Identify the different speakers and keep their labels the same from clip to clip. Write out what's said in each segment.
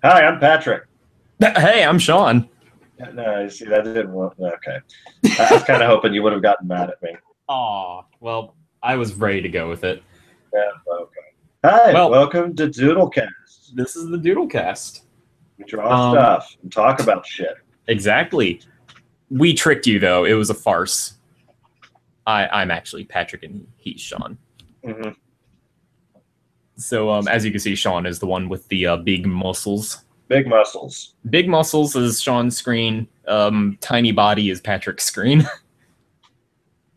Speaker 1: Hi, I'm Patrick.
Speaker 2: Hey, I'm Shawn.
Speaker 1: No, see, that didn't work. Okay. I was kind of hoping you would have gotten mad at me.
Speaker 2: Aw, well, I was ready to go with it.
Speaker 1: Yeah, okay. Hi,
Speaker 2: Well,
Speaker 1: welcome to DoodleCast.
Speaker 2: this is the DoodleCast.
Speaker 1: We draw stuff and talk about shit.
Speaker 2: Exactly. We tricked you, though. It was a farce. I'm actually Patrick, and he's Shawn.
Speaker 1: Mm-hmm.
Speaker 2: So, as you can see, Shawn is the one with the big muscles.
Speaker 1: Big muscles.
Speaker 2: Big muscles is Shawn's screen. Tiny body is Patrick's screen.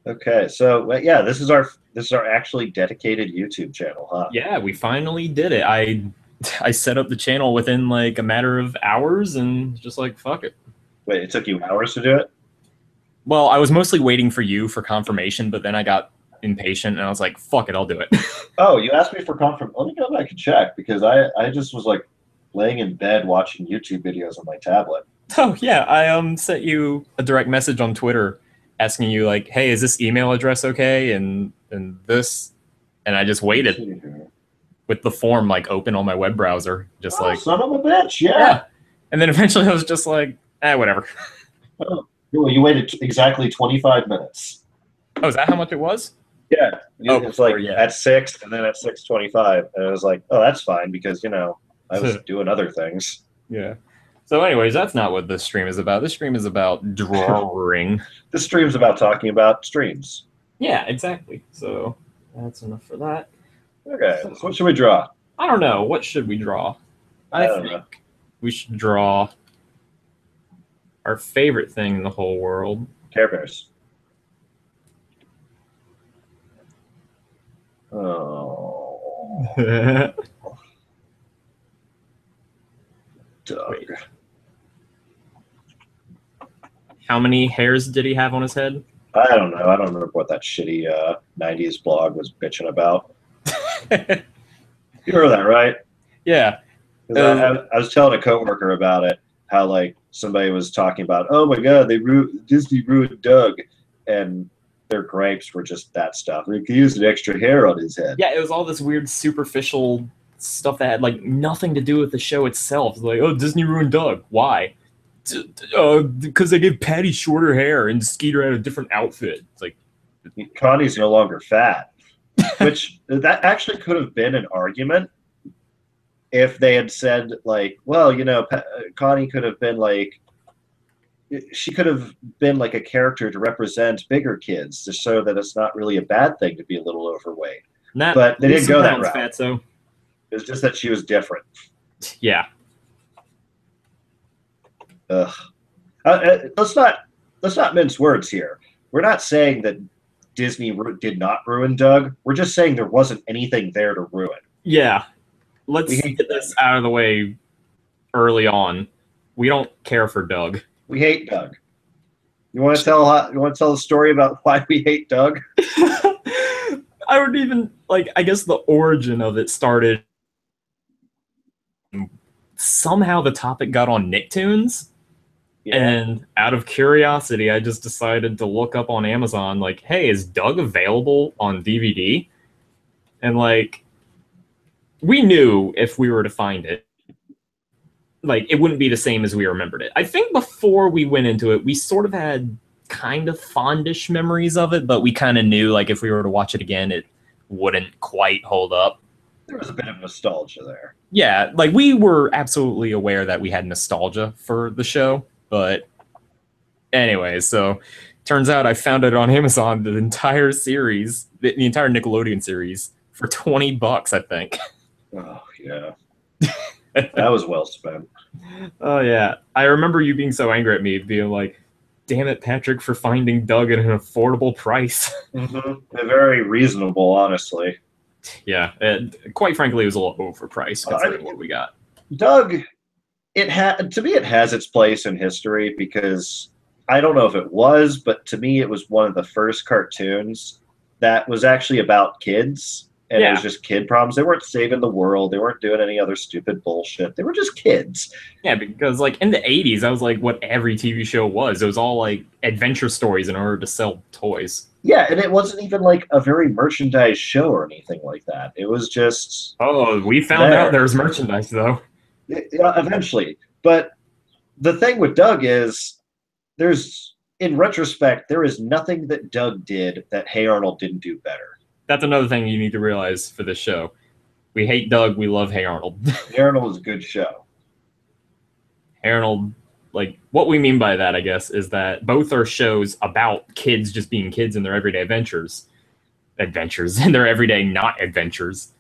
Speaker 1: Okay, so yeah, this is our actually dedicated YouTube channel, huh?
Speaker 2: Yeah, we finally did it. I set up the channel within like a matter of hours and just like, fuck it.
Speaker 1: Wait, it took you hours to do it?
Speaker 2: Well, I was mostly waiting for you for confirmation, but then I got impatient and I was like, fuck it, I'll do it.
Speaker 1: Oh, you asked me for confirmation. Let me go back and check because I just was like laying in bed watching YouTube videos on my tablet.
Speaker 2: Oh yeah, I sent you a direct message on Twitter asking you like, hey, is this email address okay? And this, and I just waited with the form like open on my web browser, just like
Speaker 1: son of a bitch, yeah.
Speaker 2: And then eventually I was just like, whatever.
Speaker 1: Oh, you waited exactly 25 minutes.
Speaker 2: Oh, is that how much it was?
Speaker 1: Yeah.
Speaker 2: Oh,
Speaker 1: it's like at 6 and then at 6:25. And I was like, oh, that's fine because, you know, I was doing other things.
Speaker 2: Yeah. So anyways, that's not what this stream is about. This stream is about drawing.
Speaker 1: This stream's about talking about streams.
Speaker 2: Yeah, exactly. So that's enough for that.
Speaker 1: Okay, so what should we draw?
Speaker 2: I don't know. What should we draw? I think we should draw our favorite thing in the whole world.
Speaker 1: Care Bears. Oh. Doug.
Speaker 2: Wait. How many hairs did he have on his head?
Speaker 1: I don't know. I don't remember what that shitty 90s blog was bitching about. You heard that, right?
Speaker 2: Yeah.
Speaker 1: I was telling a coworker about it, how like somebody was talking about, oh my god, Disney ruined Doug, and their gripes were just that stuff. He could use an extra hair on his head.
Speaker 2: Yeah, it was all this weird superficial stuff that had like nothing to do with the show itself. It's like, oh, Disney ruined Doug. Why? Because they gave Patty shorter hair and Skeeter had a different outfit. It's like
Speaker 1: Connie's no longer fat, which that actually could have been an argument if they had said like, well, you know, Connie could have been like, she could have been like a character to represent bigger kids, just so that it's not really a bad thing to be a little overweight. But they didn't go that route.
Speaker 2: Fatso.
Speaker 1: It was just that she was different.
Speaker 2: Yeah.
Speaker 1: Ugh. Let's not mince words here. We're not saying that Disney did not ruin Doug. We're just saying there wasn't anything there to ruin.
Speaker 2: Yeah. Let's get this out of the way early on. We don't care for Doug.
Speaker 1: We hate Doug. You want to tell the story about why we hate Doug?
Speaker 2: I would even like. I guess the origin of it started. Somehow the topic got on Nicktoons. Yeah. And out of curiosity, I just decided to look up on Amazon, like, hey, is Doug available on DVD? And, like, we knew if we were to find it, like, it wouldn't be the same as we remembered it. I think before we went into it, we sort of had kind of fondish memories of it, but we kind of knew, like, if we were to watch it again, it wouldn't quite hold up.
Speaker 1: There was a bit of nostalgia there.
Speaker 2: Yeah, like, we were absolutely aware that we had nostalgia for the show. But anyway, so turns out I found it on Amazon, the entire series, the entire Nickelodeon series, for $20, I think.
Speaker 1: Oh, yeah. That was well spent.
Speaker 2: Oh, yeah. I remember you being so angry at me, being like, damn it, Patrick, for finding Doug at an affordable price.
Speaker 1: Mm-hmm. Very reasonable, honestly.
Speaker 2: Yeah, and quite frankly, it was a little overpriced considering what we got.
Speaker 1: Doug... to me, it has its place in history because I don't know if it was, but to me, it was one of the first cartoons that was actually about kids, and it was just kid problems. They weren't saving the world. They weren't doing any other stupid bullshit. They were just kids.
Speaker 2: Yeah, because like in the 80s, that was like what every TV show was. It was all like adventure stories in order to sell toys.
Speaker 1: Yeah, and it wasn't even like a very merchandise show or anything like that. It was just...
Speaker 2: Oh, we found out there was merchandise, though.
Speaker 1: Eventually. But the thing with Doug is in retrospect, there is nothing that Doug did that Hey Arnold didn't do better.
Speaker 2: That's another thing you need to realize for this show. We hate Doug. We love Hey Arnold.
Speaker 1: Hey Arnold is a good show.
Speaker 2: Hey Arnold, like, what we mean by that, I guess, is that both are shows about kids just being kids in their everyday adventures, in their everyday not adventures.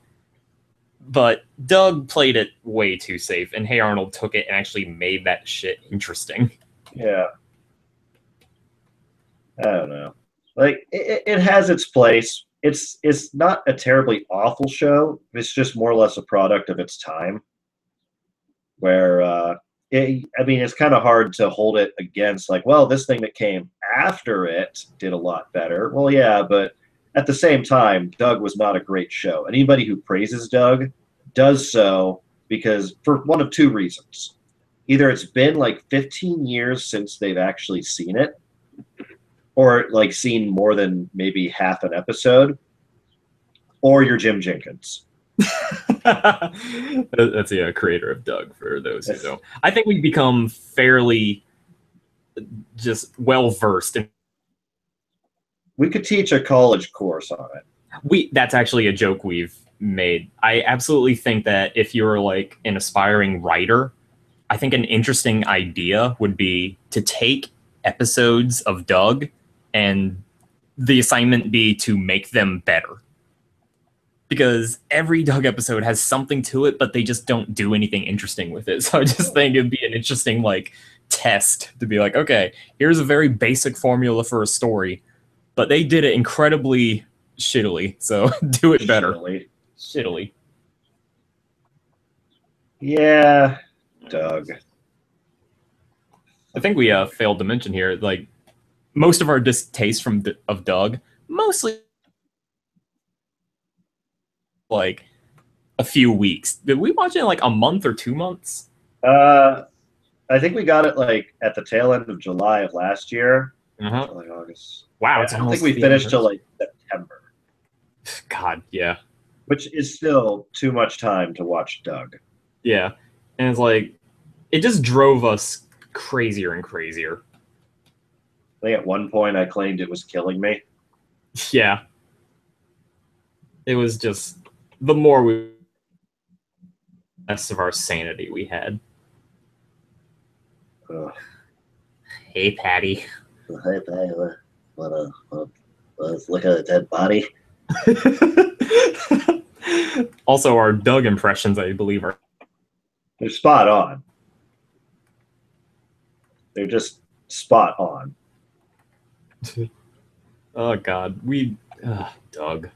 Speaker 2: But Doug played it way too safe, and Hey Arnold took it and actually made that shit interesting.
Speaker 1: Yeah. I don't know. Like, it has its place. It's not a terribly awful show. It's just more or less a product of its time. Where, it's kind of hard to hold it against, like, well, this thing that came after it did a lot better. Well, yeah, but at the same time, Doug was not a great show. Anybody who praises Doug does so because for one of two reasons. Either it's been like 15 years since they've actually seen it, or like seen more than maybe half an episode, or you're Jim Jenkins.
Speaker 2: That's the creator of Doug, for those who don't. I think we've become fairly just well-versed in.
Speaker 1: We could teach a college course on it.
Speaker 2: That's actually a joke we've made. I absolutely think that if you're like an aspiring writer, I think an interesting idea would be to take episodes of Doug and the assignment be to make them better. Because every Doug episode has something to it, but they just don't do anything interesting with it. So I just think it'd be an interesting like test to be like, okay, here's a very basic formula for a story, but they did it incredibly shittily. So do it better. Shittily.
Speaker 1: Yeah, Doug.
Speaker 2: I think we failed to mention here, like, most of our distaste of Doug, mostly like a few weeks. Did we watch it in like a month or 2 months?
Speaker 1: I think we got it like at the tail end of July of last year. Like August.
Speaker 2: Wow,
Speaker 1: I don't think we finished till like September.
Speaker 2: God, yeah.
Speaker 1: Which is still too much time to watch Doug.
Speaker 2: Yeah. And it's like, it just drove us crazier and crazier.
Speaker 1: I think at one point I claimed it was killing me.
Speaker 2: Yeah. It was just, the more we, less of our sanity we had. Hey, Patty.
Speaker 1: Hey, Patty. Let's look at a dead body.
Speaker 2: Also, our Doug impressions, I believe,
Speaker 1: they're spot on. They're just spot on.
Speaker 2: Oh God, Doug.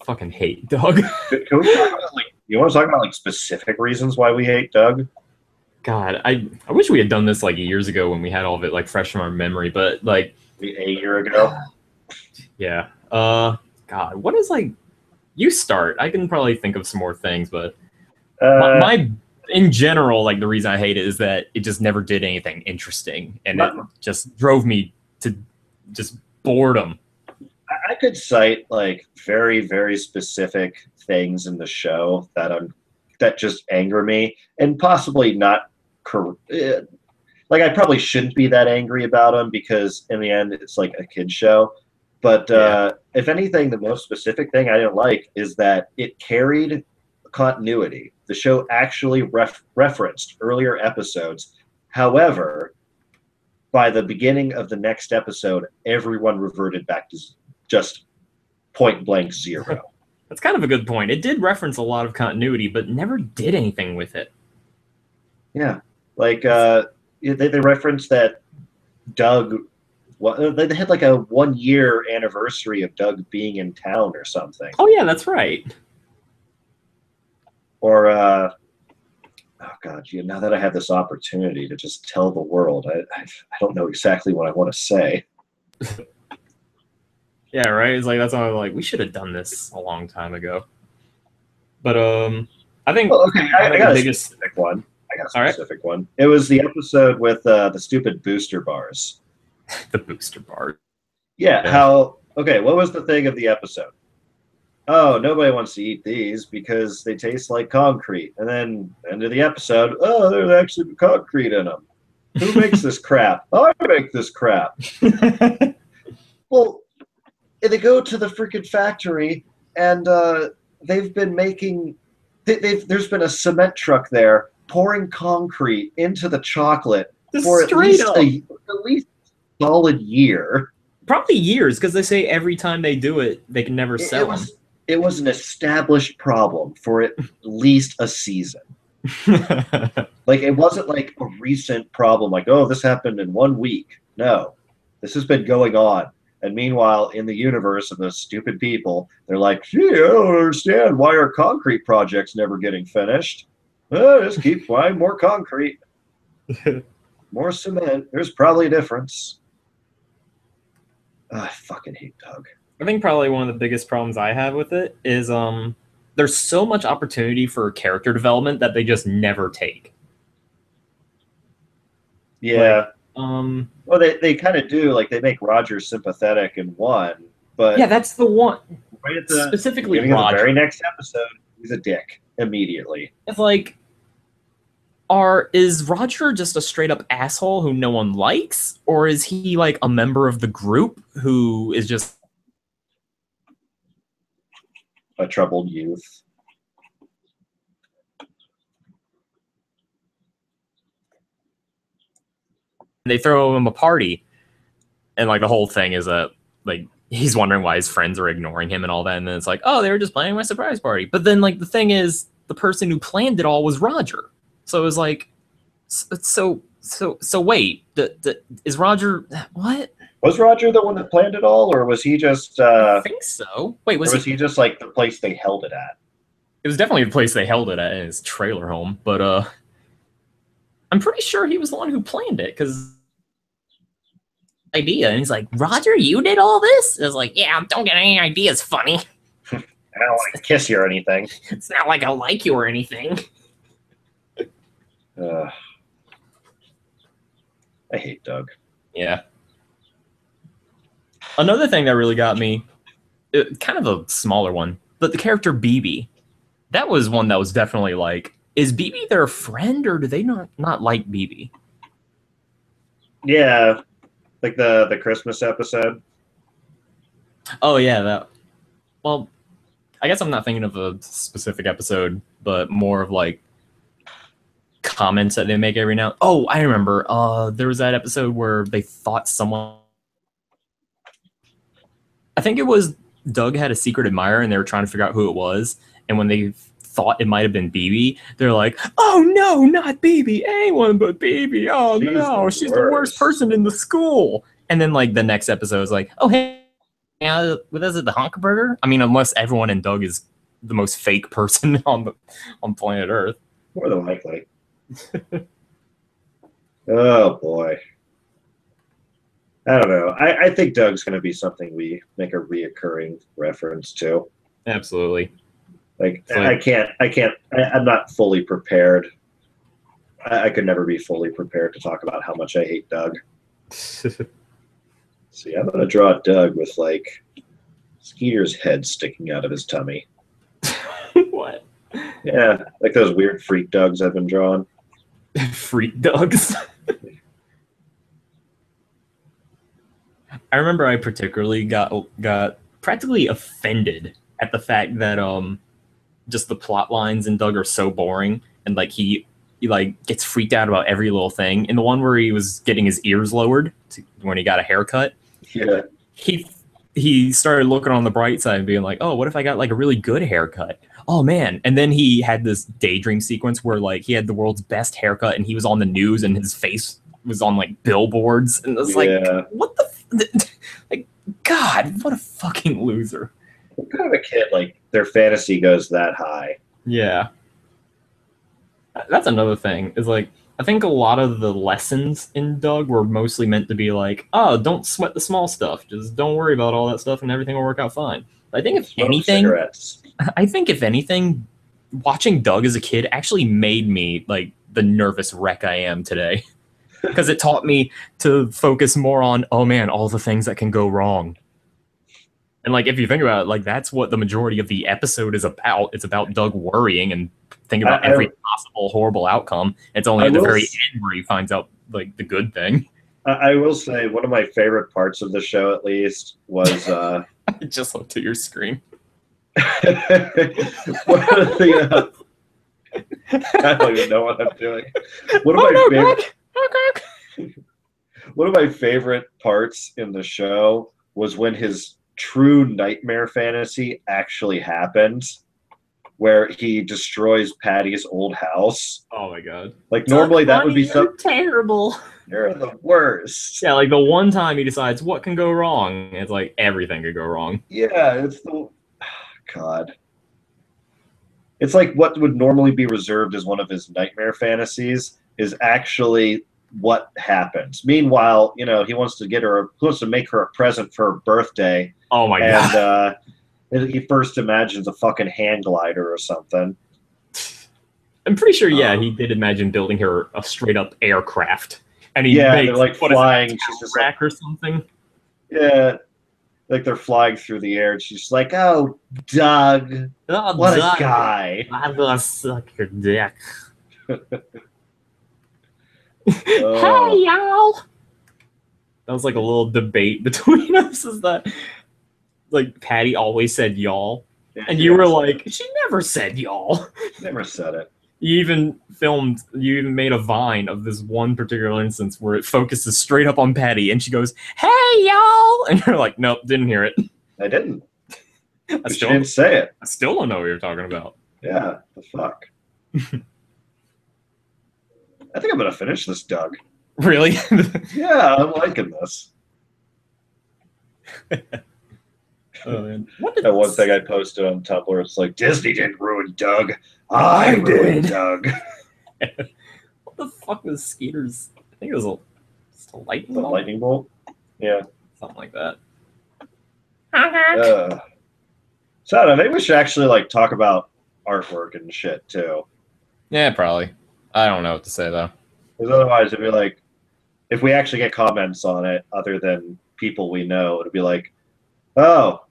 Speaker 2: Fucking hate Doug.
Speaker 1: Can we talk about, like, you want to talk about like specific reasons why we hate Doug?
Speaker 2: God, I wish we had done this like years ago when we had all of it like fresh from our memory, but like
Speaker 1: A year ago.
Speaker 2: Yeah. God, what is like? You start. I can probably think of some more things, but my in general, like the reason I hate it is that it just never did anything interesting, and it just drove me to just boredom.
Speaker 1: I could cite like very, very specific things in the show that just anger me, and possibly not. Like, I probably shouldn't be that angry about them because in the end, it's like a kid's show. But if anything, the most specific thing I didn't like is that it carried continuity. The show actually referenced earlier episodes. However, by the beginning of the next episode, everyone reverted back to just point blank zero.
Speaker 2: That's kind of a good point. It did reference a lot of continuity, but never did anything with it.
Speaker 1: Yeah. Like, they referenced that Doug... Well, they had like a 1 year anniversary of Doug being in town or something.
Speaker 2: Oh yeah, that's right.
Speaker 1: Or, oh God, now that I have this opportunity to just tell the world, I don't know exactly what I want to say.
Speaker 2: Yeah, right. It's like that's why I'm like, we should have done this a long time ago. But I think.
Speaker 1: Well, okay, I got a specific one. One. It was the episode with the stupid booster bars.
Speaker 2: The booster bar.
Speaker 1: Yeah, how... Okay, what was the thing of the episode? oh, nobody wants to eat these because they taste like concrete. And then end of the episode, oh, there's actually concrete in them. Who makes this crap? I make this crap. Well, they go to the freaking factory, and they've been making. There's been a cement truck there pouring concrete into the chocolate for at least a solid year.
Speaker 2: Probably years, because they say every time they do it, they can never sell them.
Speaker 1: It was an established problem for at least a season. Like, it wasn't like a recent problem, like, oh, this happened in 1 week. No, this has been going on. And meanwhile, in the universe of those stupid people, they're like, gee, I don't understand why our concrete project's never getting finished. Just keep buying more concrete. More cement. There's probably a difference. I fucking hate Doug.
Speaker 2: I think probably one of the biggest problems I have with it is there's so much opportunity for character development that they just never take.
Speaker 1: Yeah.
Speaker 2: Like,
Speaker 1: well, they kind of do. Like, they make Roger sympathetic in one, but
Speaker 2: yeah, that's the one.
Speaker 1: Right at the
Speaker 2: specifically
Speaker 1: beginning of
Speaker 2: Roger.
Speaker 1: the very next episode, he's a dick immediately.
Speaker 2: It's like, is Roger just a straight up asshole who no one likes, or is he like a member of the group who is just
Speaker 1: a troubled youth?
Speaker 2: They throw him a party, and like the whole thing is like he's wondering why his friends are ignoring him and all that, and then it's like, oh, they were just planning my surprise party. But then like the thing is, the person who planned it all was Roger. So it was like, so wait, is Roger what?
Speaker 1: Was Roger the one that planned it all, or was he just?
Speaker 2: I think so. Wait, was
Speaker 1: he just like the place they held it at?
Speaker 2: It was definitely the place they held it at, in his trailer home. But I'm pretty sure he was the one who planned it, because idea, and he's like, Roger, you did all this? I was like, yeah, don't get any ideas funny.
Speaker 1: I don't want to kiss you or anything.
Speaker 2: It's not like I like you or anything.
Speaker 1: I hate Doug.
Speaker 2: Yeah. Another thing that really got me, kind of a smaller one, but the character BB. That was one that was definitely like, is BB their friend, or do they not like BB?
Speaker 1: Yeah. Like the Christmas episode.
Speaker 2: Oh yeah, that. Well, I guess I'm not thinking of a specific episode, but more of like comments that they make every now. Oh, I remember. There was that episode where they thought someone. I think it was Doug had a secret admirer, and they were trying to figure out who it was. And when they thought it might have been BB, they're like, "Oh no, not BB! Anyone but BB! Oh no, she's the worst person in the school." And then like the next episode is like, "Oh hey, was it the Honkaburger?" I mean, unless everyone in Doug is the most fake person on planet Earth.
Speaker 1: More than likely. Oh boy. I don't know. I think Doug's going to be something we make a reoccurring reference to.
Speaker 2: Absolutely.
Speaker 1: Like, I'm not fully prepared. I could never be fully prepared to talk about how much I hate Doug. See, I'm going to draw Doug with, like, Skeeter's head sticking out of his tummy.
Speaker 2: What?
Speaker 1: Yeah, like those weird freak Dougs I've been drawing.
Speaker 2: Freak Dougs? I remember I particularly got practically offended at the fact that just the plot lines in Doug are so boring, and like he like gets freaked out about every little thing. In the one where he was getting his ears lowered when he got a haircut,
Speaker 1: yeah,
Speaker 2: he started looking on the bright side and being like, "Oh, what if I got like a really good haircut? Oh man!" And then he had this daydream sequence where like he had the world's best haircut and he was on the news and his face was on like billboards, and it was like, what the like, God, what a fucking loser.
Speaker 1: What kind of a kid, like, their fantasy goes that high?
Speaker 2: Yeah. That's another thing, is like, I think a lot of the lessons in Doug were mostly meant to be like, oh, don't sweat the small stuff. Just don't worry about all that stuff and everything will work out fine. But I think if anything, watching Doug as a kid actually made me like the nervous wreck I am today. Because it taught me to focus more on, oh man, all the things that can go wrong. And like, if you think about it, like that's what the majority of the episode is about. It's about Doug worrying and thinking about every possible horrible outcome. It's only at the very end where he finds out like the good thing.
Speaker 1: I will say one of my favorite parts of the show, at least, was
Speaker 2: I just looked at your screen.
Speaker 1: one of the I don't even know what I'm doing. One of my favorite parts in the show was when his true nightmare fantasy actually happens, where he destroys Patty's old house.
Speaker 2: Oh my god!
Speaker 1: Like normally that would be so
Speaker 2: terrible.
Speaker 1: You're the worst.
Speaker 2: Yeah, like the one time he decides what can go wrong, it's like everything could go wrong.
Speaker 1: Yeah, it's the God. It's like what would normally be reserved as one of his nightmare fantasies is actually what happens. Meanwhile, you know, he wants to make her a present for her birthday.
Speaker 2: Oh my god.
Speaker 1: And he first imagines a fucking hand glider or something.
Speaker 2: I'm pretty sure, yeah, he did imagine building her a straight up aircraft. And he makes,
Speaker 1: they're like flying. She's
Speaker 2: just rack or something.
Speaker 1: Yeah. Like they're flying through the air, and she's like, "Oh, Doug, what
Speaker 2: Doug,
Speaker 1: a guy!
Speaker 2: I'm gonna suck your dick."
Speaker 1: Hey,
Speaker 2: y'all! That was like a little debate between us. Is that like Patty always said y'all, and you were like, "She never said y'all."
Speaker 1: Never said it.
Speaker 2: You even made a Vine of this one particular instance where it focuses straight up on Patty, and she goes, "Hey, y'all!" And you're like, "Nope, didn't hear it."
Speaker 1: I didn't. She didn't say it.
Speaker 2: I still don't know what you're talking about.
Speaker 1: Yeah, the fuck. I think I'm gonna finish this, Doug.
Speaker 2: Really?
Speaker 1: Yeah, I'm liking this.
Speaker 2: Oh, man.
Speaker 1: That one thing I posted on Tumblr, it's like, Disney didn't ruin Doug. I ruined Doug.
Speaker 2: What the fuck was Skeeter's? I think it was a lightning bolt?
Speaker 1: Lightning bolt? Yeah.
Speaker 2: Something like that.
Speaker 1: So I think we should actually like talk about artwork and shit too.
Speaker 2: Yeah, probably. I don't know what to say though.
Speaker 1: Because otherwise it'd be like, if we actually get comments on it other than people we know, it'd be like, oh,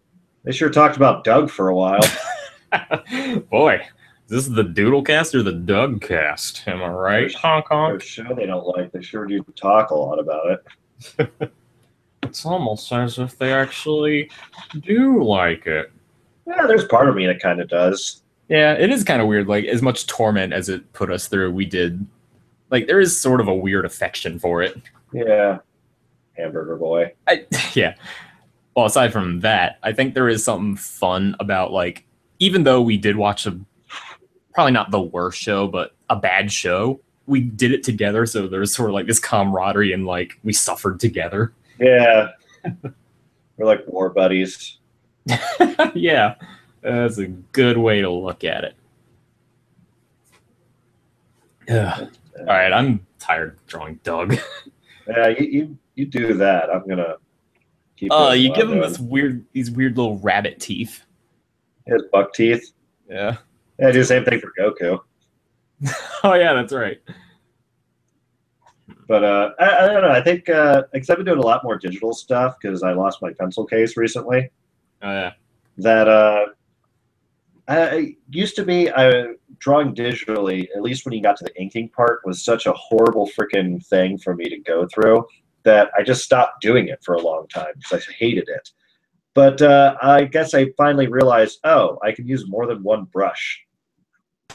Speaker 1: they sure talked about Doug for a while.
Speaker 2: Boy, is this the DoodleCast or the DougCast? Am I right? Honk honk.
Speaker 1: Their show they don't like. They sure do talk a lot about it.
Speaker 2: It's almost as if they actually do like it.
Speaker 1: Yeah, there's part of me that kind of does.
Speaker 2: Yeah, it is kind of weird. Like, as much torment as it put us through, we did. Like, there is sort of a weird affection for it.
Speaker 1: Yeah. Hamburger boy.
Speaker 2: Yeah. Well, aside from that, I think there is something fun about, like, even though we did watch probably not the worst show, but a bad show, we did it together, so there's sort of like this camaraderie and, like, we suffered together.
Speaker 1: Yeah. We're like war buddies.
Speaker 2: Yeah. That's a good way to look at it. Ugh. All right, I'm tired of drawing Doug.
Speaker 1: Yeah, you do that. I'm going to keep
Speaker 2: you give him these weird little rabbit teeth.
Speaker 1: His buck teeth.
Speaker 2: Yeah.
Speaker 1: Yeah, I do the same thing for Goku.
Speaker 2: Oh, yeah, that's right.
Speaker 1: But I don't know. I think because I've been doing a lot more digital stuff because I lost my pencil case recently.
Speaker 2: Oh, yeah.
Speaker 1: That I used to be drawing digitally, at least when you got to the inking part, was such a horrible freaking thing for me to go through that I just stopped doing it for a long time because I hated it. But I guess I finally realized, oh, I can use more than one brush.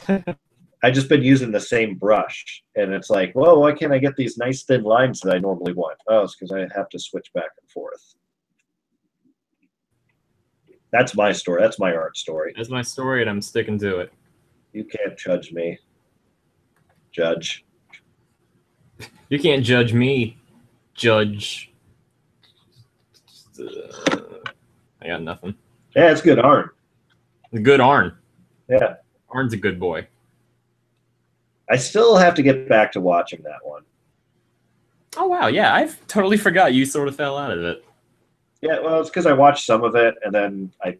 Speaker 1: I've just been using the same brush, and it's like, well, why can't I get these nice thin lines that I normally want? Oh, it's because I have to switch back and forth. That's my story. That's my art story.
Speaker 2: That's my story, and I'm sticking to it.
Speaker 1: You can't judge me. Judge.
Speaker 2: You can't judge me. Judge. I got nothing.
Speaker 1: Yeah, it's good Arn.
Speaker 2: Good Arn.
Speaker 1: Yeah.
Speaker 2: Arn's a good boy.
Speaker 1: I still have to get back to watching that one.
Speaker 2: Oh, wow. Yeah, I totally forgot you sort of fell out of it.
Speaker 1: Yeah, well, it's because I watched some of it, and then I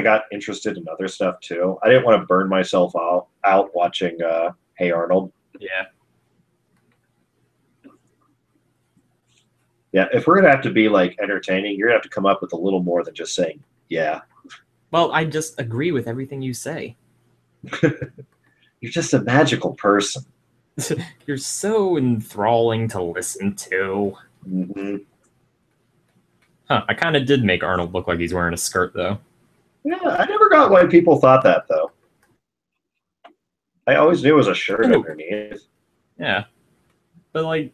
Speaker 1: got interested in other stuff, too. I didn't want to burn myself out watching Hey Arnold.
Speaker 2: Yeah.
Speaker 1: Yeah, if we're gonna have to be like entertaining, you're gonna have to come up with a little more than just saying yeah.
Speaker 2: Well, I just agree with everything you say.
Speaker 1: You're just a magical person.
Speaker 2: You're so enthralling to listen to.
Speaker 1: Mm-hmm.
Speaker 2: Huh, I kind of did make Arnold look like he's wearing a skirt, though.
Speaker 1: Yeah, I never got why people thought that though. I always knew it was a shirt underneath.
Speaker 2: Yeah. But, like,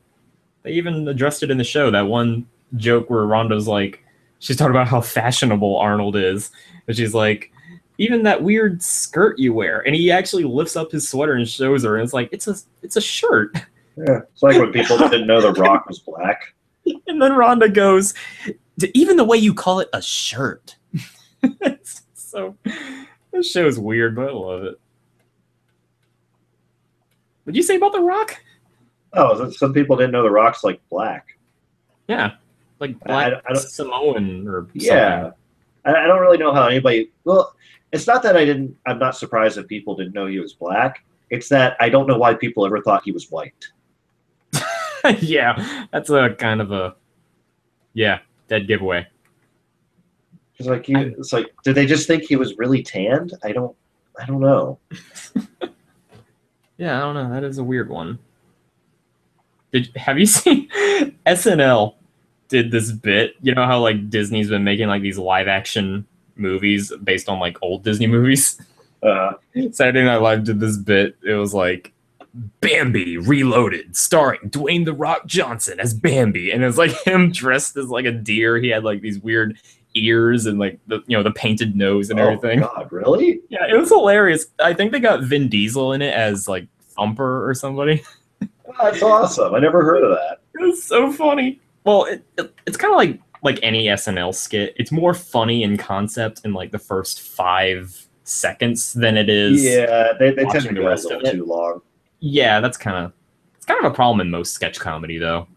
Speaker 2: they even addressed it in the show. That one joke where Rhonda's like, she's talking about how fashionable Arnold is. And she's like, even that weird skirt you wear. And he actually lifts up his sweater and shows her. And it's like, it's a shirt.
Speaker 1: Yeah, it's like when people didn't know The Rock was black.
Speaker 2: And then Rhonda goes, even the way you call it a shirt. So, this show's weird, but I love it. What'd you say about The Rock?
Speaker 1: Oh, some people didn't know The Rock's like black.
Speaker 2: Yeah, like black
Speaker 1: I don't,
Speaker 2: Samoan or something.
Speaker 1: Yeah, I don't really know how anybody. Well, it's not that I'm not surprised that people didn't know he was black. It's that I don't know why people ever thought he was white.
Speaker 2: Yeah, that's a kind of a dead giveaway.
Speaker 1: It's like did they just think he was really tanned? I don't know.
Speaker 2: Yeah, I don't know. That is a weird one. Have you seen SNL did this bit? You know how like Disney's been making like these live action movies based on like old Disney movies? Saturday Night Live did this bit. It was like Bambi Reloaded, starring Dwayne The Rock Johnson as Bambi, and it was like him dressed as like a deer. He had like these weird ears and like the painted nose and everything.
Speaker 1: Oh God, really?
Speaker 2: Yeah, it was hilarious. I think they got Vin Diesel in it as like Thumper or somebody.
Speaker 1: Oh, that's awesome. I never heard of that.
Speaker 2: It was so funny. Well, it's kind of like any SNL skit. It's more funny in concept in like the first 5 seconds than it is.
Speaker 1: Yeah, they tend to go a little too long.
Speaker 2: Yeah, it's kind of a problem in most sketch comedy, though.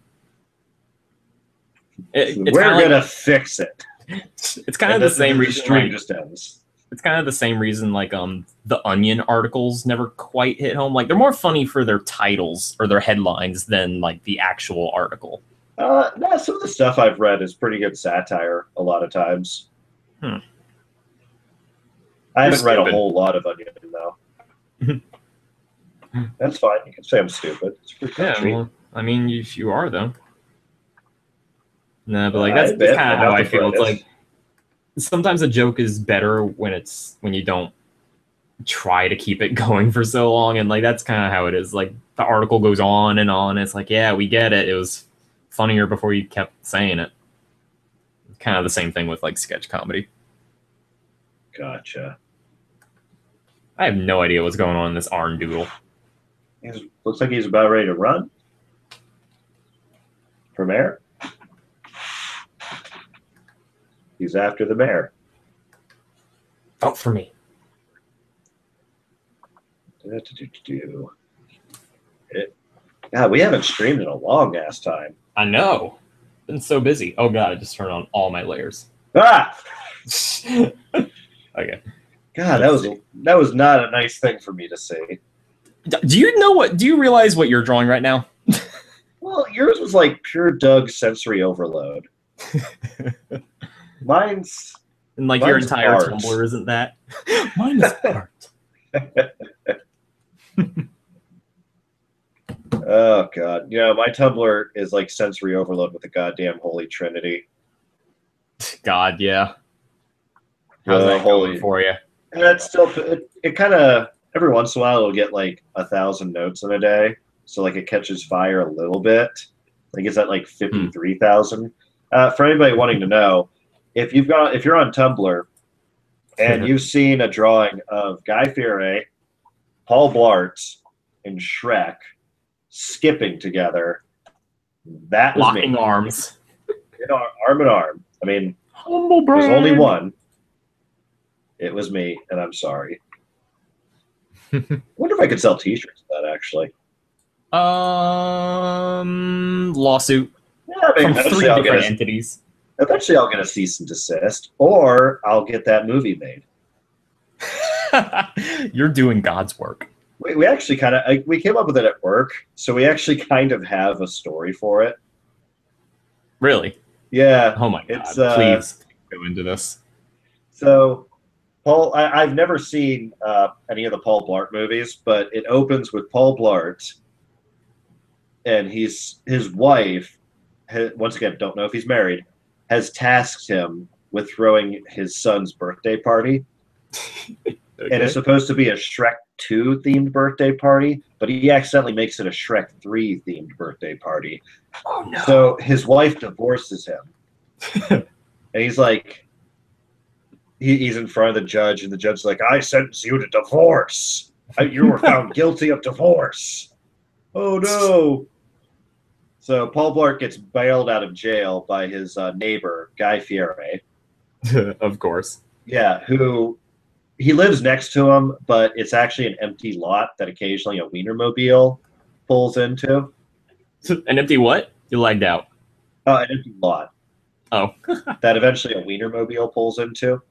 Speaker 1: We're gonna fix it.
Speaker 2: It's kind of the same reason.
Speaker 1: Stream just ends.
Speaker 2: It's kind of the same reason, like the Onion articles never quite hit home. Like they're more funny for their titles or their headlines than like the actual article.
Speaker 1: No, some of the stuff I've read is pretty good satire a lot of times. I haven't read a whole lot of Onion though. That's fine. You can say I'm stupid. It's free country.
Speaker 2: Yeah, well, I mean, if you are though. No, but like that's kind of how I feel. It's like sometimes a joke is better when you don't try to keep it going for so long, and like that's kind of how it is. Like the article goes on and on. It's like, yeah, we get it. It was funnier before you kept saying it. It's kind of the same thing with like sketch comedy.
Speaker 1: Gotcha.
Speaker 2: I have no idea what's going on in this Arn Doodle.
Speaker 1: Looks like he's about ready to run for mayor. He's after the mayor.
Speaker 2: Vote for me.
Speaker 1: God, we haven't streamed in a long ass time.
Speaker 2: I know. Been so busy. Oh god, I just turned on all my layers.
Speaker 1: Ah!
Speaker 2: Okay.
Speaker 1: God, that was not a nice thing for me to say.
Speaker 2: Do you realize what you're drawing right now?
Speaker 1: Well, yours was like pure Doug sensory overload. Mine's
Speaker 2: your entire
Speaker 1: art.
Speaker 2: Tumblr isn't that? Mine is art.
Speaker 1: Oh god. Yeah, my Tumblr is like sensory overload with the goddamn Holy Trinity.
Speaker 2: God, yeah. How's that going for you?
Speaker 1: And it's still it kind of every once in a while it'll get like 1,000 notes in a day, so like it catches fire a little bit. Like it's at like 53,000. For anybody wanting to know, if you're on Tumblr and you've seen a drawing of Guy Fieri, Paul Blart, and Shrek skipping together, that was
Speaker 2: locking
Speaker 1: me.
Speaker 2: Arms,
Speaker 1: arm in arm. I mean,
Speaker 2: humble brag.
Speaker 1: There's only one. It was me, and I'm sorry. I wonder if I could sell T-shirts of that, actually.
Speaker 2: Lawsuit.
Speaker 1: Yeah, I mean,
Speaker 2: from 3 different entities.
Speaker 1: Eventually, I'll get a cease and desist, or I'll get that movie made.
Speaker 2: You're doing God's work.
Speaker 1: We actually kind of we came up with it at work, so we actually kind of have a story for it.
Speaker 2: Really?
Speaker 1: Yeah,
Speaker 2: Oh my
Speaker 1: it's
Speaker 2: god! Please go into this.
Speaker 1: so Paul. I've never seen any of the Paul Blart movies, but it opens with Paul Blart, and his wife. Once again, don't know if he's married. Has tasked him with throwing his son's birthday party, and it's
Speaker 2: Okay.
Speaker 1: supposed to be a Shrek 2 themed birthday party, but he accidentally makes it a Shrek 3 themed birthday party.
Speaker 2: Oh no.
Speaker 1: So his wife divorces him, and he's like, he's in front of the judge, and the judge's like, "I sentence you to divorce. You were found guilty of divorce." Oh no! So Paul Blart gets bailed out of jail by his neighbor Guy Fieri.
Speaker 2: Of course.
Speaker 1: Yeah, who he lives next to him, but it's actually an empty lot that occasionally a Wienermobile pulls into.
Speaker 2: An empty what? You lagged out.
Speaker 1: An empty lot
Speaker 2: Oh.
Speaker 1: that eventually a Wienermobile pulls into.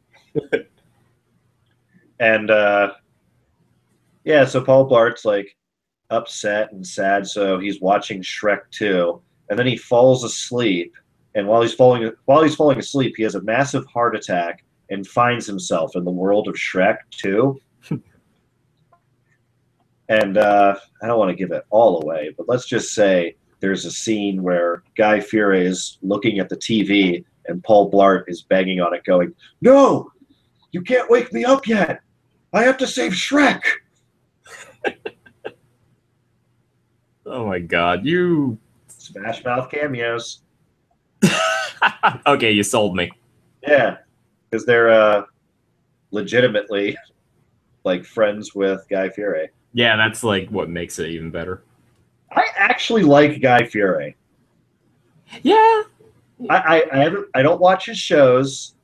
Speaker 1: And yeah, so Paul Blart's like upset and sad, so he's watching Shrek 2, and then he falls asleep. And while he's falling asleep, he has a massive heart attack and finds himself in the world of Shrek 2. And I don't want to give it all away, but let's just say there's a scene where Guy Fieri is looking at the TV and Paul Blart is banging on it, going, "No, you can't wake me up yet. I have to save Shrek."
Speaker 2: Oh my god, you.
Speaker 1: Smash Mouth cameos.
Speaker 2: Okay, you sold me.
Speaker 1: Yeah, because they're legitimately like friends with Guy Fieri.
Speaker 2: Yeah, that's like what makes it even better.
Speaker 1: I actually like Guy Fieri.
Speaker 2: Yeah.
Speaker 1: I don't watch his shows.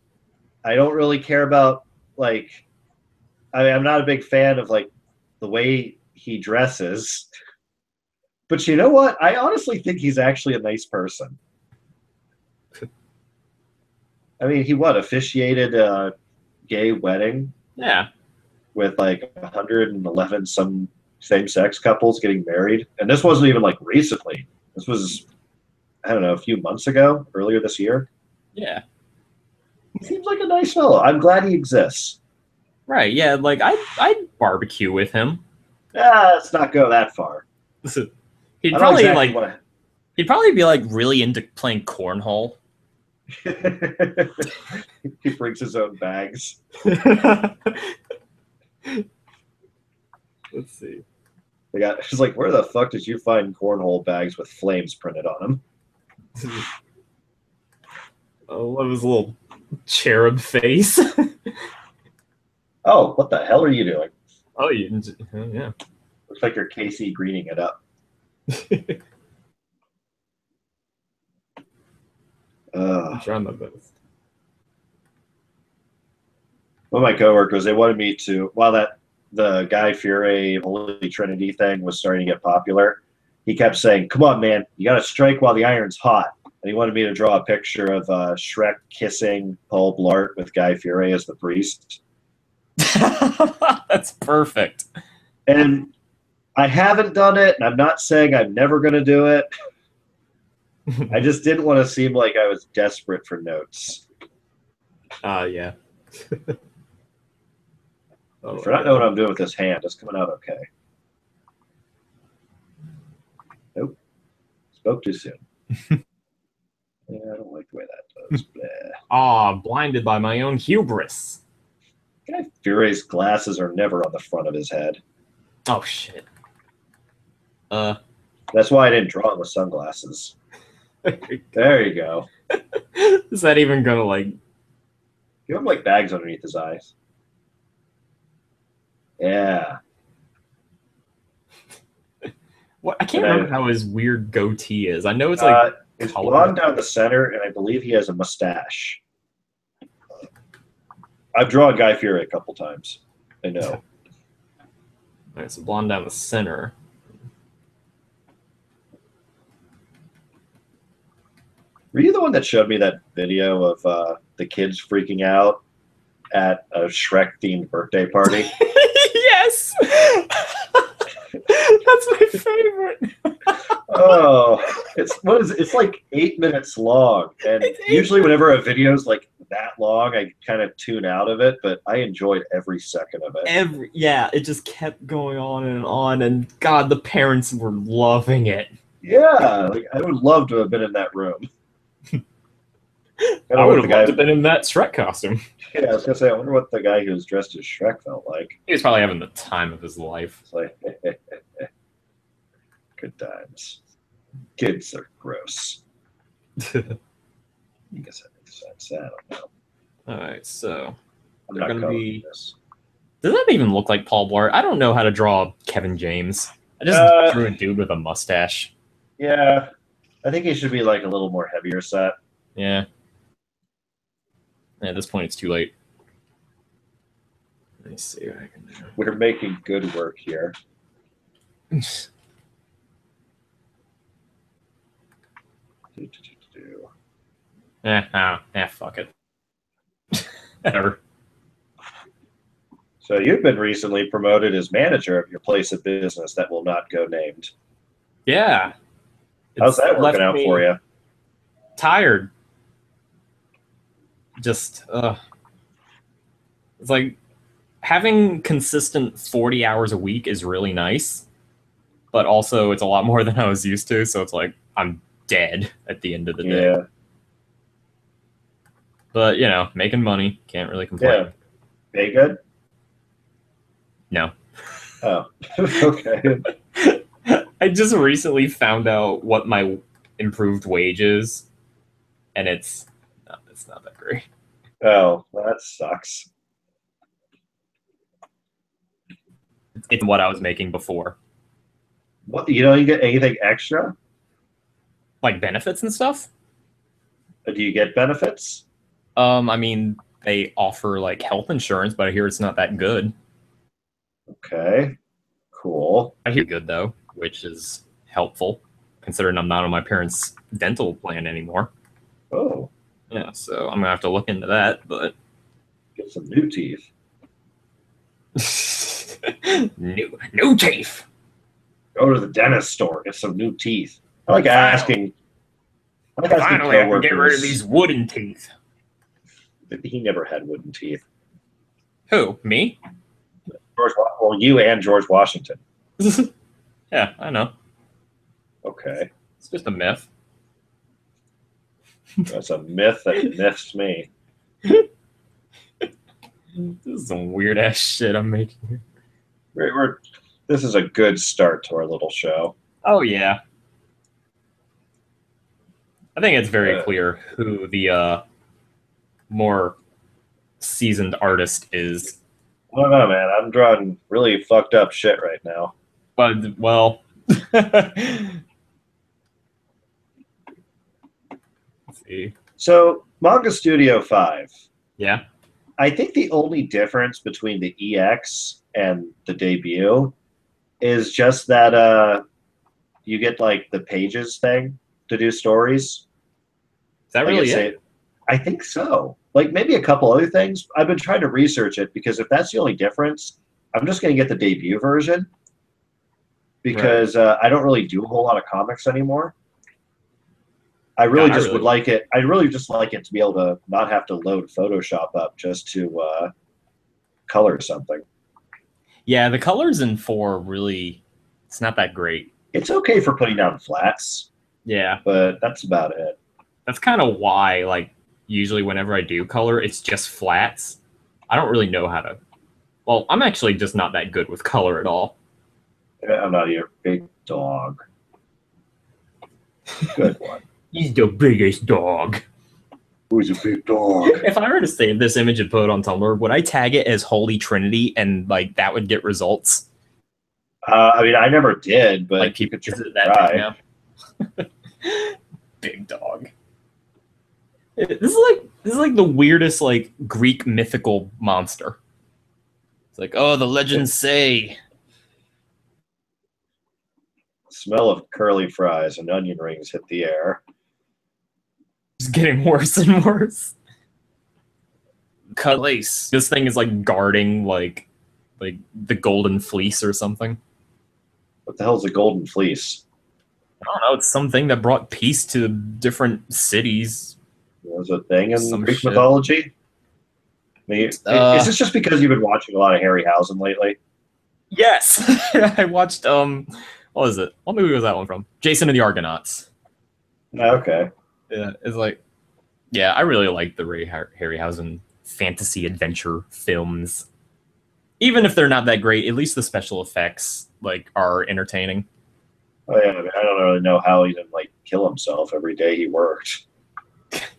Speaker 1: I don't really care about like. I'm not a big fan of like the way he dresses. But you know what? I honestly think he's actually a nice person. I mean, he officiated a gay wedding
Speaker 2: Yeah.
Speaker 1: with like 111 some same-sex couples getting married, and this wasn't even like recently. This was, I don't know, a few months ago, earlier this year.
Speaker 2: Yeah.
Speaker 1: He seems like a nice fellow. I'm glad he exists.
Speaker 2: Right. Yeah. Like I'd barbecue with him.
Speaker 1: Let's not go that far.
Speaker 2: He'd
Speaker 1: I don't
Speaker 2: probably
Speaker 1: exactly
Speaker 2: like.
Speaker 1: want
Speaker 2: He'd probably be like really into playing cornhole.
Speaker 1: to. He brings his own bags.
Speaker 2: Let's see.
Speaker 1: She's like, "Where the fuck did you find cornhole bags with flames printed on them?"
Speaker 2: I love his little cherub face.
Speaker 1: Oh, what the hell are you doing?
Speaker 2: Oh, yeah.
Speaker 1: Looks like you're Casey greening it up.
Speaker 2: I'm trying my best.
Speaker 1: One of my coworkers, they wanted me to, while the Guy Fieri Holy Trinity thing was starting to get popular, he kept saying, "Come on, man, you got to strike while the iron's hot." And he wanted me to draw a picture of Shrek kissing Paul Blart with Guy Fieri as the priest.
Speaker 2: That's perfect.
Speaker 1: And I haven't done it, and I'm not saying I'm never going to do it. I just didn't want to seem like I was desperate for notes.
Speaker 2: Yeah.
Speaker 1: I forgot what I'm doing with this hand. It's coming out okay. Nope. Spoke too soon. Yeah, I don't like the way that does.
Speaker 2: Blinded by my own hubris.
Speaker 1: Guy Fieri's glasses are never on the front of his head.
Speaker 2: Oh shit.
Speaker 1: That's why I didn't draw him with sunglasses. There you go.
Speaker 2: Is that even gonna like
Speaker 1: Give him like bags underneath his eyes. Yeah.
Speaker 2: what? I can't remember how his weird goatee is. I know it's like
Speaker 1: it's blonde down the center, and I believe he has a mustache. I've drawn Guy Fieri a couple times. I know.
Speaker 2: All right, so blonde down the center.
Speaker 1: Were you the one that showed me that video of the kids freaking out at a Shrek-themed birthday party?
Speaker 2: Yes! That's my favorite.
Speaker 1: Oh. It's like 8 minutes long, and usually whenever a video's like that long, I kind of tune out of it. But I enjoyed every second of it.
Speaker 2: It just kept going on, and God, the parents were loving it.
Speaker 1: Yeah, like I would love to have been in that room.
Speaker 2: I would have loved to have been in that Shrek costume.
Speaker 1: Yeah, I was gonna say, I wonder what the guy who was dressed as Shrek felt like.
Speaker 2: He was probably having the time of his life.
Speaker 1: It's like, good times. Kids are gross. I guess that makes sense. I don't know.
Speaker 2: All right, so
Speaker 1: I'm
Speaker 2: they're
Speaker 1: not
Speaker 2: gonna be.
Speaker 1: this.
Speaker 2: Does that even look like Paul Blart? I don't know how to draw Kevin James. I just drew a dude with a mustache.
Speaker 1: Yeah, I think he should be like a little more heavier set.
Speaker 2: Yeah. At this point, it's too late. Let me see what I can do.
Speaker 1: We're making good work here.
Speaker 2: Fuck it. Whatever.
Speaker 1: So you've been recently promoted as manager of your place of business that will not go named.
Speaker 2: Yeah.
Speaker 1: How's that working out for you?
Speaker 2: Tired. Just, it's like having consistent 40 hours a week is really nice, but also it's a lot more than I was used to. So it's like I'm dead at the end of the day.
Speaker 1: Yeah.
Speaker 2: But, you know, making money. Can't really complain.
Speaker 1: Yeah. Pay good?
Speaker 2: No.
Speaker 1: Oh, okay.
Speaker 2: I just recently found out what my improved wage is, and it's not that great.
Speaker 1: Oh, well, that sucks.
Speaker 2: It's what I was making before.
Speaker 1: What, you don't get anything extra?
Speaker 2: Like benefits and stuff?
Speaker 1: Do you get benefits?
Speaker 2: I mean, they offer like health insurance, but I hear it's not that good.
Speaker 1: Okay, cool.
Speaker 2: I hear good though, which is helpful considering I'm not on my parents' dental plan anymore.
Speaker 1: Oh.
Speaker 2: Yeah, so I'm gonna have to look into that, but
Speaker 1: Get some new teeth.
Speaker 2: new teeth.
Speaker 1: Go to the dentist store, get some new teeth. I like asking
Speaker 2: Finally, I can get rid of these wooden teeth.
Speaker 1: He never had wooden teeth.
Speaker 2: Who? Me?
Speaker 1: Well, you and George Washington.
Speaker 2: Yeah, I know.
Speaker 1: Okay.
Speaker 2: It's just a myth.
Speaker 1: That's a myth that myths me.
Speaker 2: This is some weird ass shit I'm making.
Speaker 1: This is a good start to our little show.
Speaker 2: Oh yeah. I think it's very clear who the more seasoned artist is.
Speaker 1: I don't know, man. I'm drawing really fucked up shit right now.
Speaker 2: But well, let's see.
Speaker 1: So, Manga Studio 5.
Speaker 2: Yeah.
Speaker 1: I think the only difference between the EX and the debut is just that you get like the pages thing to do stories.
Speaker 2: Is that really it?
Speaker 1: I think so. Like maybe a couple other things. I've been trying to research it because if that's the only difference, I'm just going to get the debut version because I don't really do a whole lot of comics anymore. I really would like it. I really just like it to be able to not have to load Photoshop up just to color something.
Speaker 2: Yeah, the colors in 4 really, it's not that great.
Speaker 1: It's okay for putting down flats.
Speaker 2: Yeah.
Speaker 1: But that's about it.
Speaker 2: That's kind of why, like, usually whenever I do color, it's just flats. I don't really know how to... Well, I'm actually just not that good with color at all.
Speaker 1: I'm not your big dog. Good one.
Speaker 2: He's the biggest dog.
Speaker 1: Who's a big dog?
Speaker 2: If I were to save this image and put it on Tumblr, would I tag it as Holy Trinity and, like, that would get results?
Speaker 1: I mean, I never did, but
Speaker 2: like, people is it that big now? Big dog. This is like the weirdest like Greek mythical monster. It's like, oh, the legends say.
Speaker 1: Smell of curly fries and onion rings hit the air.
Speaker 2: It's getting worse and worse. Cut lace. This thing is like guarding like the golden fleece or something.
Speaker 1: What the hell's a golden fleece?
Speaker 2: don't know. It's something that brought peace to different cities.
Speaker 1: Was a thing in
Speaker 2: Some
Speaker 1: Greek
Speaker 2: shit.
Speaker 1: mythology. I mean, is this just because you've been watching a lot of Harryhausen lately?
Speaker 2: Yes, I watched. What was it? What movie was that one from? Jason and the Argonauts.
Speaker 1: Okay.
Speaker 2: Yeah, it's like, yeah, I really like the Ray Harryhausen fantasy adventure films. Even if they're not that great, at least the special effects like are entertaining.
Speaker 1: Oh yeah, I mean, I don't really know how he didn't like kill himself every day he worked.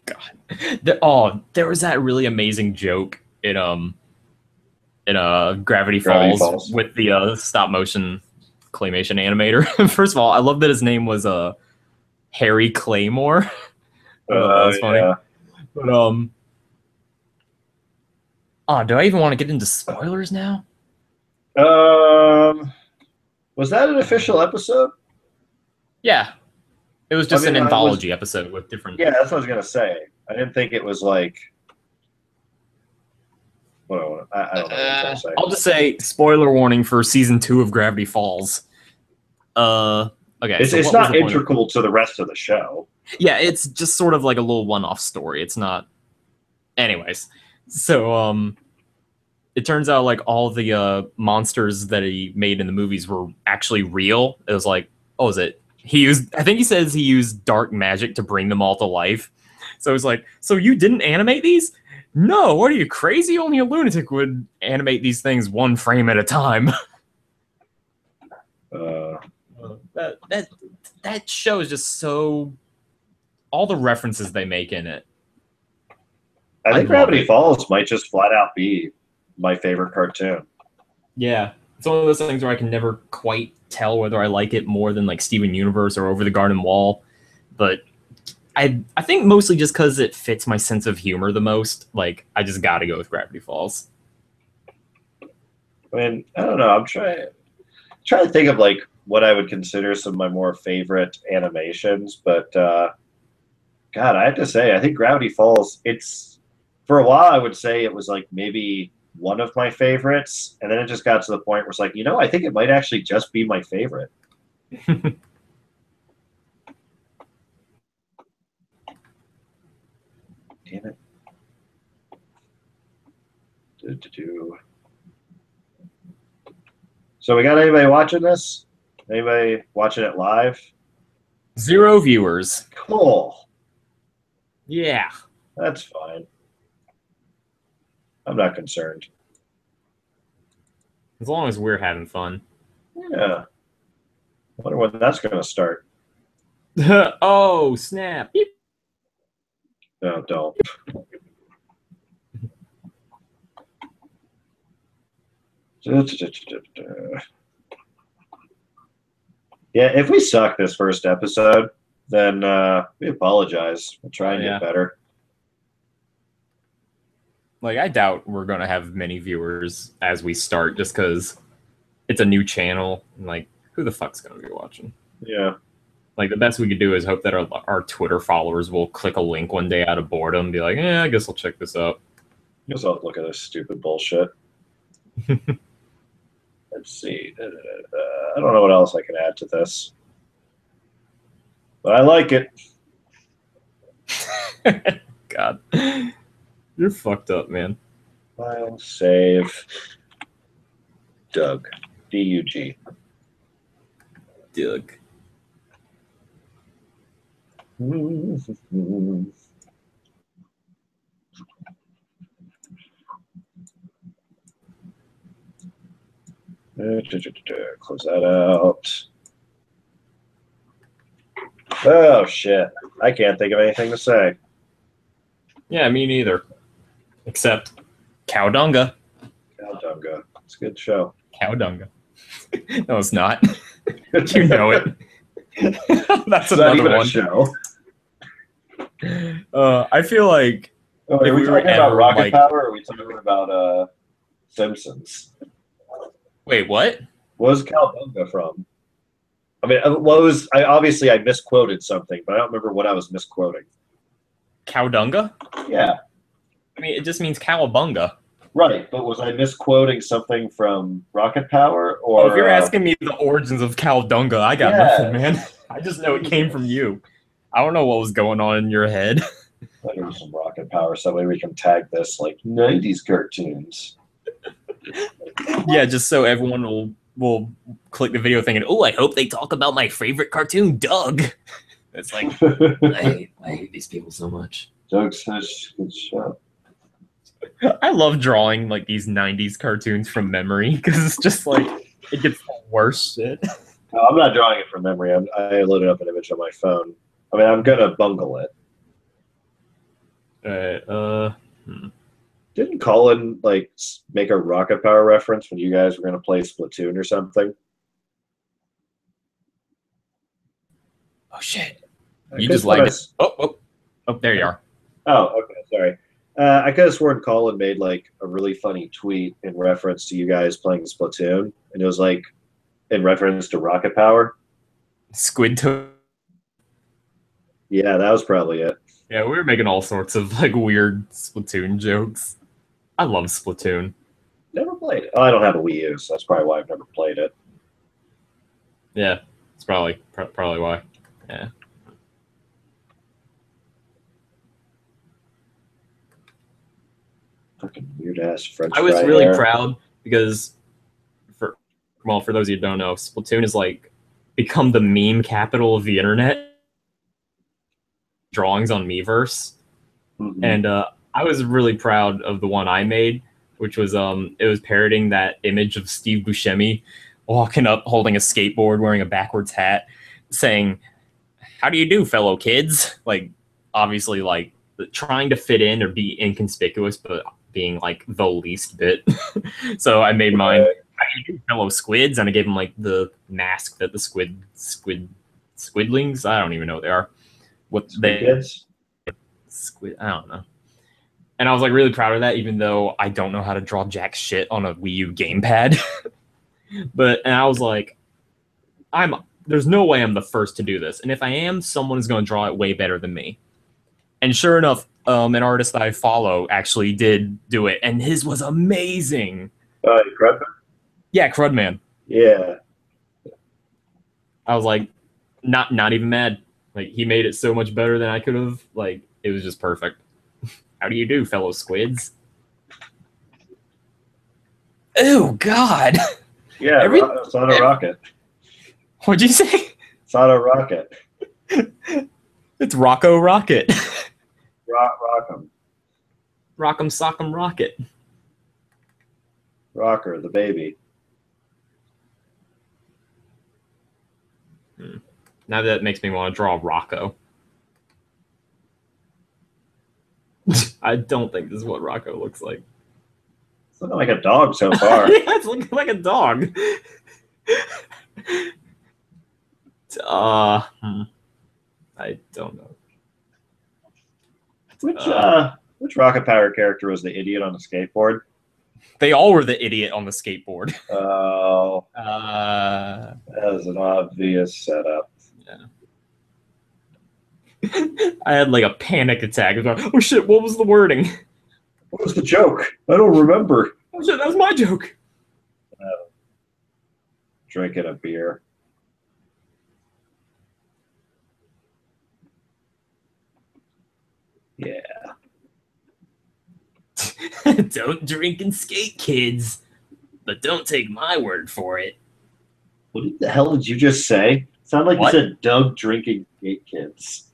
Speaker 2: God, there was that really amazing joke in Gravity Falls with the stop motion claymation animator. First of all, I love that his name was Harry Claymore. I thought that was funny.
Speaker 1: Yeah.
Speaker 2: But do I even want to get into spoilers now?
Speaker 1: Was that an official episode?
Speaker 2: Yeah. It was just an anthology episode with different.
Speaker 1: Yeah, that's what I was gonna say. I didn't think it was like. Well, I don't know what I'm trying to say.
Speaker 2: I'll just say spoiler warning for season 2 of Gravity Falls. Okay,
Speaker 1: it's not integral to the rest of the show.
Speaker 2: Yeah, it's just sort of like a little one-off story. It's not. Anyways, so it turns out like all the monsters that he made in the movies were actually real. It was like, oh, is it? I think he says he used dark magic to bring them all to life. So it's like, so you didn't animate these? No, what are you, crazy? Only a lunatic would animate these things one frame at a time. That show is just so... All the references they make in it.
Speaker 1: I think Gravity Falls might just flat out be my favorite cartoon.
Speaker 2: Yeah. It's one of those things where I can never quite tell whether I like it more than like Steven Universe or Over the Garden Wall. But I think mostly just because it fits my sense of humor the most. Like, I just got to go with Gravity Falls.
Speaker 1: I mean, I don't know. I'm trying to think of like what I would consider some of my more favorite animations, but God, I have to say, I think Gravity Falls. It's for a while I would say it was like maybe one of my favorites, and then it just got to the point where it's like, I think it might actually just be my favorite. Damn it. So we got anybody watching this? Anybody watching it live?
Speaker 2: 0 viewers.
Speaker 1: Cool.
Speaker 2: Yeah.
Speaker 1: That's fine. I'm not concerned.
Speaker 2: As long as we're having fun.
Speaker 1: Yeah. I wonder when that's going to start.
Speaker 2: Oh, snap. Beep.
Speaker 1: No, don't. Yeah, if we suck this first episode, then we apologize. We'll try and get better.
Speaker 2: Like, I doubt we're going to have many viewers as we start just because it's a new channel. And, like, who the fuck's going to be watching?
Speaker 1: Yeah.
Speaker 2: Like, the best we could do is hope that our Twitter followers will click a link one day out of boredom and be like, I guess I'll check this out.
Speaker 1: I guess I'll look at this stupid bullshit. Let's see. I don't know what else I can add to this. But I like it.
Speaker 2: God. You're fucked up, man.
Speaker 1: File, save. Doug. D-U-G.
Speaker 2: Doug.
Speaker 1: Close that out. Oh, shit. I can't think of anything to say.
Speaker 2: Yeah, me neither. Except Kow Dunga.
Speaker 1: Kow Dunga. It's a good show.
Speaker 2: Kow Dunga. No, it's not. You know it. That's another one.
Speaker 1: Show.
Speaker 2: I feel like...
Speaker 1: Oh, are we talking about Rocket Power, or are we talking about Simpsons?
Speaker 2: Wait, what?
Speaker 1: What was Kow Dunga from? I mean, obviously I misquoted something, but I don't remember what I was misquoting.
Speaker 2: Kow Dunga?
Speaker 1: Yeah.
Speaker 2: I mean, it just means cowabunga.
Speaker 1: Right, but was I misquoting something from Rocket Power? Or
Speaker 2: if you're asking me the origins of Kow Dunga, I got nothing, man. I just know it came from you. I don't know what was going on in your head.
Speaker 1: Here's some rocket power, so maybe we can tag this like 90s cartoons.
Speaker 2: Yeah, just so everyone will click the video thinking, "Oh, I hope they talk about my favorite cartoon, Doug." It's like I hate these people so much.
Speaker 1: Doug's such a good show.
Speaker 2: I love drawing like these '90s cartoons from memory because it's just like it gets the worst shit.
Speaker 1: No, I'm not drawing it from memory. I loaded up an image on my phone. I mean, I'm gonna bungle it. Didn't Colin like make a rocket power reference when you guys were gonna play Splatoon or something?
Speaker 2: Oh shit! You just lagged it. Oh, there you are.
Speaker 1: Oh, okay, sorry. I could have sworn Colin made like a really funny tweet in reference to you guys playing Splatoon, and it was like in reference to rocket power.
Speaker 2: Squid toe.
Speaker 1: Yeah, that was probably it.
Speaker 2: Yeah, we were making all sorts of like weird Splatoon jokes. I love Splatoon.
Speaker 1: Never played it. Oh, I don't have a Wii U, so that's probably why I've never played it.
Speaker 2: Yeah, it's probably why. Yeah.
Speaker 1: Fucking weird ass French.
Speaker 2: I was really proud because for those of you who don't know, Splatoon is like become the meme capital of the internet. Drawings on Miiverse. And I was really proud of the one I made, which was it was parroting that image of Steve Buscemi walking up holding a skateboard, wearing a backwards hat, saying, "How do you do, fellow kids?" Like obviously like trying to fit in or be inconspicuous, but being like the least bit. So I made mine, "How do you do, fellow squids?" And I gave him like the mask that the squidlings, I don't even know what they are. What they
Speaker 1: kids?
Speaker 2: Squid, I don't know. And I was like really proud of that, even though I don't know how to draw jack shit on a Wii U gamepad. And I was like, there's no way I'm the first to do this. And if I am, someone is going to draw it way better than me. And sure enough, an artist that I follow actually did do it, and his was amazing.
Speaker 1: Crudman?
Speaker 2: Yeah, Crudman.
Speaker 1: Yeah.
Speaker 2: I was like, not even mad. Like he made it so much better than I could have. Like it was just perfect. How do you do, fellow squids? Oh God.
Speaker 1: Yeah, it's on a rocket.
Speaker 2: What'd you say?
Speaker 1: It's on a rocket.
Speaker 2: It's Rocco Rocket.
Speaker 1: Rock'em.
Speaker 2: Rock'em Sock'em Rocket.
Speaker 1: Rocker, the baby.
Speaker 2: Now that makes me want to draw Rocco. I don't think this is what Rocco looks like.
Speaker 1: It's looking like a dog so far.
Speaker 2: Yeah, it's looking like a dog. I don't know.
Speaker 1: Which rocket power character was the idiot on the skateboard?
Speaker 2: They all were the idiot on the skateboard.
Speaker 1: Oh. That was an obvious setup.
Speaker 2: Yeah. I had like a panic attack. I was like, oh shit, what was the wording?
Speaker 1: What was the joke? I don't remember.
Speaker 2: Oh shit, that was my joke.
Speaker 1: Drinking a beer. Yeah.
Speaker 2: Don't drink and skate, kids. But don't take my word for it.
Speaker 1: What the hell did you just say? Sound like
Speaker 2: What?
Speaker 1: You said Doug drinking skate kids.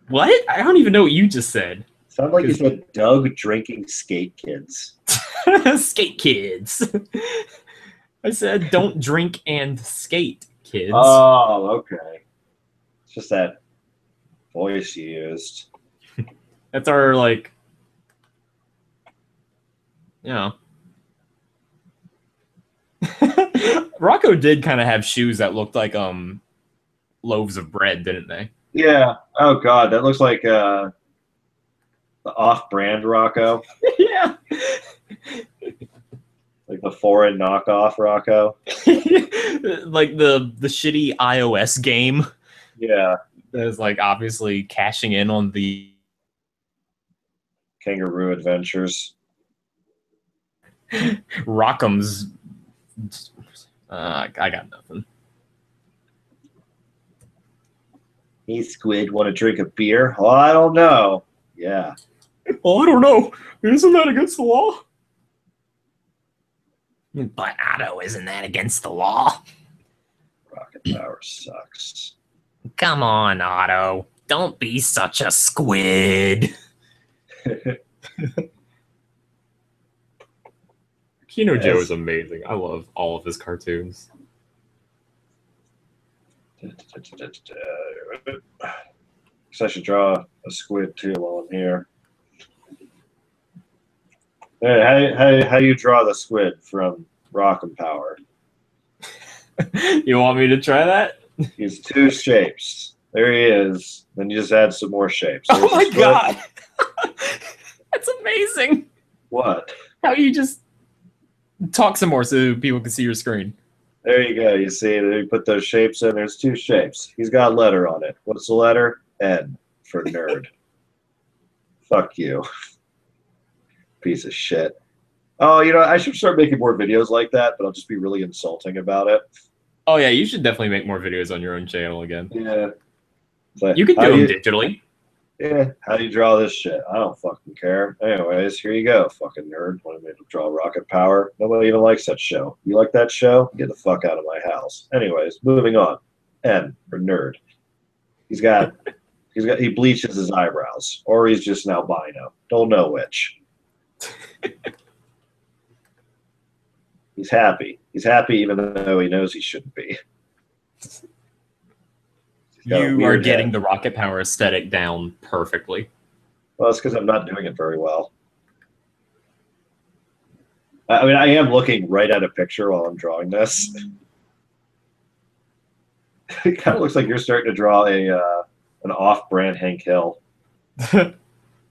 Speaker 2: What? I don't even know what you just said.
Speaker 1: Sound like you said Doug drinking skate kids.
Speaker 2: Skate kids. I said don't drink and skate, kids.
Speaker 1: Oh, okay. It's just that voice you used.
Speaker 2: That's our, like, you know. Rocco did kind of have shoes that looked like loaves of bread, didn't they?
Speaker 1: Yeah. Oh God, that looks like the off-brand Rocco.
Speaker 2: Yeah.
Speaker 1: Like the foreign knockoff Rocco.
Speaker 2: Like the shitty iOS game.
Speaker 1: Yeah.
Speaker 2: That is like obviously cashing in on the
Speaker 1: Kangaroo Adventures.
Speaker 2: Rock'em's. I got nothing.
Speaker 1: Hey, Squid, want to drink a beer? Oh, I don't know. Yeah.
Speaker 2: Oh, I don't know. Isn't that against the law?
Speaker 3: But Otto, isn't that against the law?
Speaker 1: Rocket power sucks.
Speaker 3: Come on, Otto. Don't be such a squid.
Speaker 2: Kino Joe is amazing. I love all of his cartoons.
Speaker 1: I should draw a squid too while I'm here. Hey, how you draw the squid from Rock and Power?
Speaker 2: You want me to try that?
Speaker 1: He's two shapes. There he is. Then you just add some more shapes.
Speaker 2: Oh my god! That's amazing.
Speaker 1: What?
Speaker 2: How you just talk some more so people can see your screen.
Speaker 1: There you go. You see, you put those shapes in. There's two shapes. He's got a letter on it. What's the letter? N for nerd. Fuck you. Piece of shit. Oh, I should start making more videos like that, but I'll just be really insulting about it.
Speaker 2: Oh yeah, you should definitely make more videos on your own channel again.
Speaker 1: Yeah. But
Speaker 2: you can do them digitally.
Speaker 1: Yeah. How do you draw this shit? I don't fucking care. Anyways, here you go, fucking nerd. Want me to draw Rocket Power? Nobody even likes that show. You like that show? Get the fuck out of my house. Anyways, moving on. N for nerd. He bleaches his eyebrows, or he's just an albino. Don't know which. He's happy. He's happy even though he knows he shouldn't be.
Speaker 2: You are getting the Rocket Power aesthetic down perfectly.
Speaker 1: Well, it's because I'm not doing it very well. I mean, I am looking right at a picture while I'm drawing this. It kind of looks like you're starting to draw an off-brand Hank Hill.
Speaker 2: Kind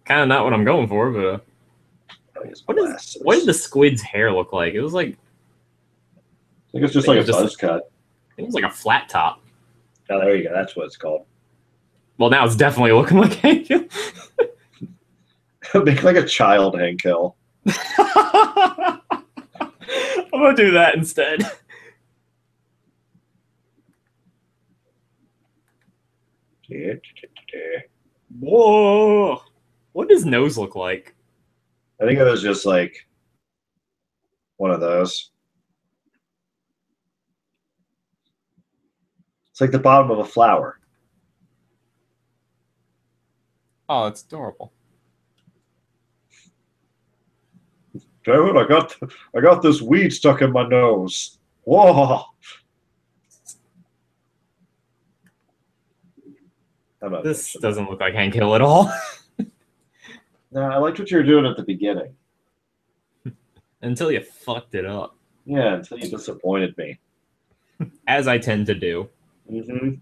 Speaker 2: of not what I'm going for, but what did the squid's hair look like? It was like
Speaker 1: I think it's just like a buzz cut.
Speaker 2: It was like a flat top.
Speaker 1: Oh, there you go. That's what it's called.
Speaker 2: Well, now it's definitely looking like Hank Hill.
Speaker 1: Make like a child Hank Hill.
Speaker 2: I'm gonna do that instead. Whoa! What does nose look like?
Speaker 1: I think it was just like one of those. It's like the bottom of a flower.
Speaker 2: Oh, it's adorable.
Speaker 1: Damn it, I got this weed stuck in my nose. Whoa.
Speaker 2: This doesn't look like Hank Hill at all.
Speaker 1: No, I liked what you were doing at the beginning.
Speaker 2: Until you fucked it up.
Speaker 1: Yeah, until you disappointed me.
Speaker 2: As I tend to do.
Speaker 1: Mm-hmm.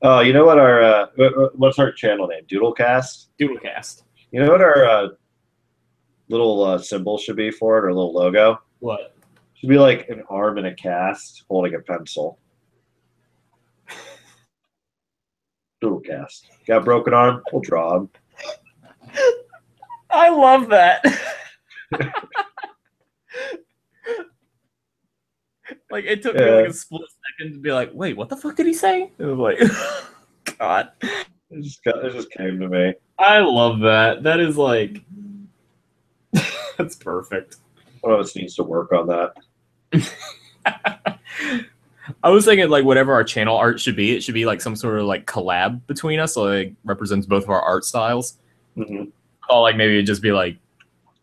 Speaker 1: Oh, you know what what's our channel name? DoodleCast?
Speaker 2: DoodleCast.
Speaker 1: You know what our little symbol should be for it, or little logo?
Speaker 2: What?
Speaker 1: Should be like an arm and a cast holding a pencil. DoodleCast. Got a broken arm? We'll draw him.
Speaker 2: I love that. Like, it took me like a split second to be like, wait, what the fuck did he say? It was like, God.
Speaker 1: It just came to me.
Speaker 2: I love that. That is like, that's perfect.
Speaker 1: One of us needs to work on that.
Speaker 2: I was thinking like whatever our channel art should be, it should be like some sort of like collab between us, so like represents both of our art styles.
Speaker 1: Mm-hmm.
Speaker 2: Or like maybe it'd just be like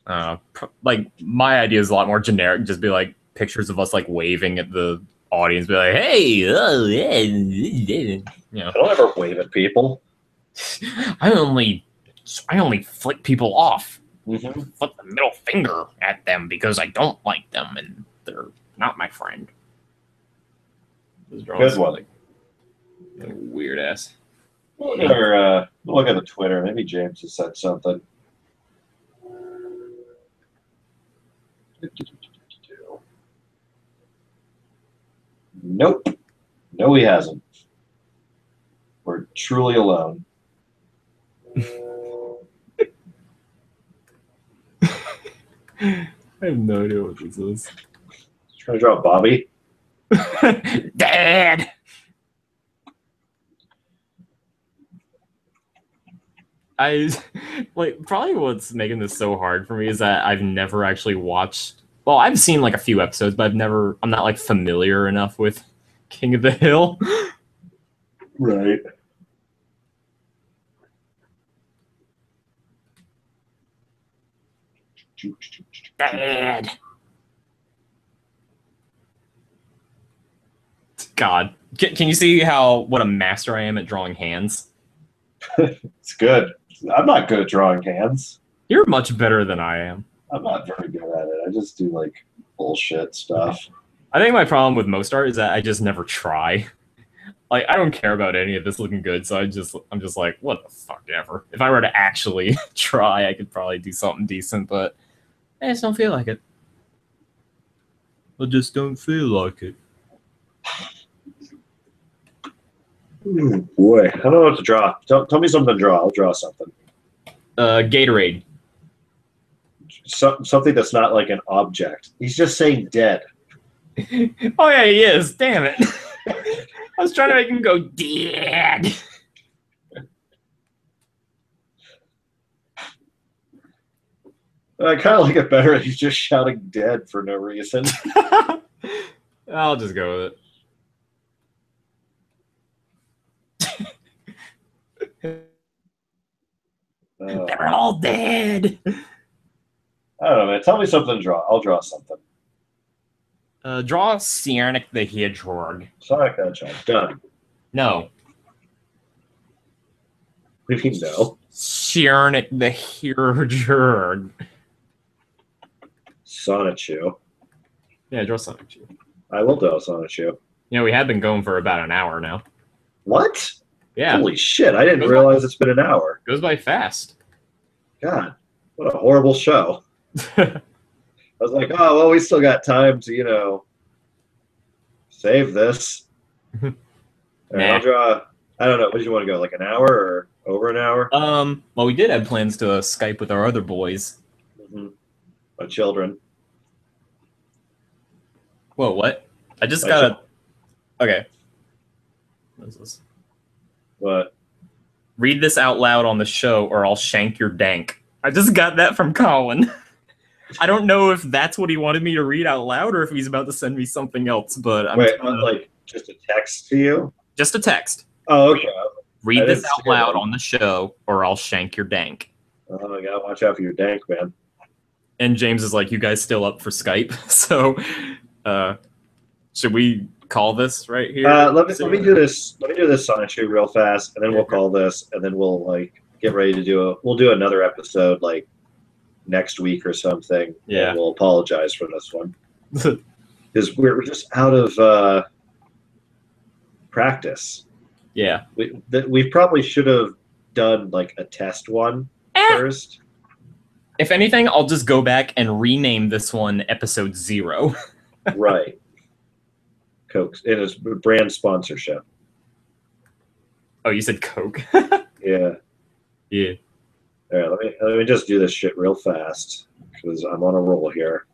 Speaker 2: my idea is a lot more generic, just be like pictures of us like waving at the audience, be like, hey, oh, yeah, you know.
Speaker 1: I don't ever wave at people.
Speaker 2: I only flick people off.
Speaker 1: Mm-hmm.
Speaker 3: Flip the middle finger at them because I don't like them and they're not my friend.
Speaker 1: Good one.
Speaker 2: Like weird ass.
Speaker 1: Or look at the Twitter. Maybe James has said something. Nope. No, he hasn't. We're truly alone.
Speaker 2: I have no idea what this is.
Speaker 1: Trying to draw Bobby.
Speaker 3: Dad.
Speaker 2: I like probably what's making this so hard for me is that I've never actually watched. Well, I've seen like a few episodes, but I'm not like familiar enough with King of the Hill.
Speaker 1: Right.
Speaker 3: Dad.
Speaker 2: God, can you see what a master I am at drawing hands?
Speaker 1: It's good. I'm not good at drawing hands.
Speaker 2: You're much better than I am.
Speaker 1: I'm not very good at it. I just do like bullshit stuff.
Speaker 2: I think my problem with most art is that I just never try. Like I don't care about any of this looking good, so I'm just like, what the fuck ever. If I were to actually try, I could probably do something decent, but I just don't feel like it. I just don't feel like it.
Speaker 1: Boy, I don't know what to draw. Tell me something to draw. I'll draw something.
Speaker 2: Gatorade.
Speaker 1: Something that's not like an object. He's just saying dead.
Speaker 2: Oh yeah, he is. Damn it. I was trying to make him go, Dad.
Speaker 1: I kind of like it better if he's just shouting dead for no reason.
Speaker 2: I'll just go with it.
Speaker 3: They're all dead.
Speaker 1: I don't know, man. Tell me something to draw. I'll draw something.
Speaker 2: Draw Sonic the Hedgehog.
Speaker 1: Sonic the Hedgehog. Done.
Speaker 2: No.
Speaker 1: What do you mean no?
Speaker 2: Sonic the Hedgehog.
Speaker 1: Sonichu.
Speaker 2: Yeah, draw Sonic.
Speaker 1: I will draw Sonichu.
Speaker 2: You know, we have been going for about an hour now.
Speaker 1: What?
Speaker 2: Yeah.
Speaker 1: Holy shit, I didn't realize it's been an hour.
Speaker 2: Goes by fast.
Speaker 1: God, what a horrible show. I was like, oh, well, we still got time to, save this. All right, I'll draw, I don't know, what did you want to go, like an hour or over an hour?
Speaker 2: Well, we did have plans to Skype with our other boys.
Speaker 1: Mm-hmm. My children.
Speaker 2: Whoa, what? I just gotta... Okay. What is this?
Speaker 1: What?
Speaker 2: Read this out loud on the show or I'll shank your dank. I just got that from Colin. I don't know if that's what he wanted me to read out loud or if he's about to send me something else, but I'm
Speaker 1: like just a text to you?
Speaker 2: Just a text.
Speaker 1: Oh, okay.
Speaker 2: Read this out loud on the show or I'll shank your dank.
Speaker 1: Oh, I gotta watch out for your dank, man.
Speaker 2: And James is like, you guys still up for Skype? So, should we call this right here?
Speaker 1: Let me do this. Let me do this Sonichu real fast, and then we'll call this, and then we'll get ready to we'll do another episode next week or something.
Speaker 2: Yeah.
Speaker 1: And we'll apologize for this one because we're just out of practice.
Speaker 2: Yeah.
Speaker 1: We probably should have done a test one first.
Speaker 2: If anything, I'll just go back and rename this one Episode 0.
Speaker 1: Right. Coke. It is brand sponsorship.
Speaker 2: Oh, you said Coke?
Speaker 1: Yeah.
Speaker 2: Yeah.
Speaker 1: All right, let me just do this shit real fast because I'm on a roll here.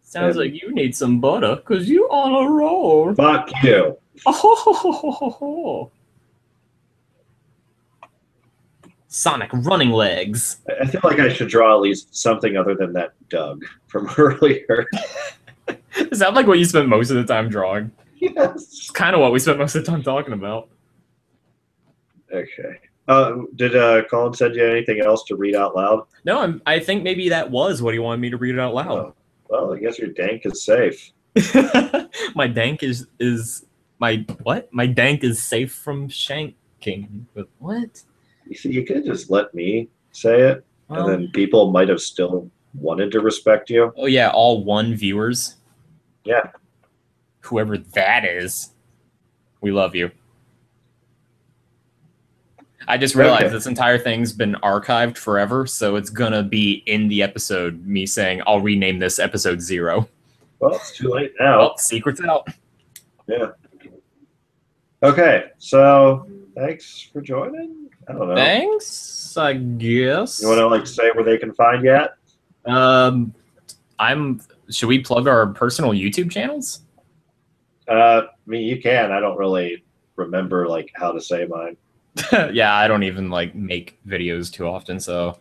Speaker 2: Sounds like you need some butter because you on a roll.
Speaker 1: Fuck you.
Speaker 2: Oh. Sonic running legs.
Speaker 1: I feel like I should draw at least something other than that Doug from earlier.
Speaker 2: Is that what you spent most of the time drawing?
Speaker 1: Yes.
Speaker 2: It's kind of what we spent most of the time talking about.
Speaker 1: Okay. Did Colin send you anything else to read out loud?
Speaker 2: No, I think maybe that was what he wanted me to read it out loud.
Speaker 1: Oh, well, I guess your dank is safe.
Speaker 2: My dank is my what? My dank is safe from shanking. But what?
Speaker 1: You see, you could just let me say it, and then people might have still wanted to respect you.
Speaker 2: Oh yeah, all one viewers.
Speaker 1: Yeah.
Speaker 2: Whoever that is, we love you. I just realized this entire thing's been archived forever, so it's gonna be in the episode, me saying, I'll rename this episode 0.
Speaker 1: Well, it's too late now.
Speaker 2: Well, secret's out.
Speaker 1: Yeah. Okay, so thanks for joining. I don't know.
Speaker 2: Thanks, I guess.
Speaker 1: You want to say where they can find you at?
Speaker 2: Should we plug our personal YouTube channels?
Speaker 1: I mean, you can. I don't really remember like how to say mine.
Speaker 2: Yeah, I don't even like make videos too often, so.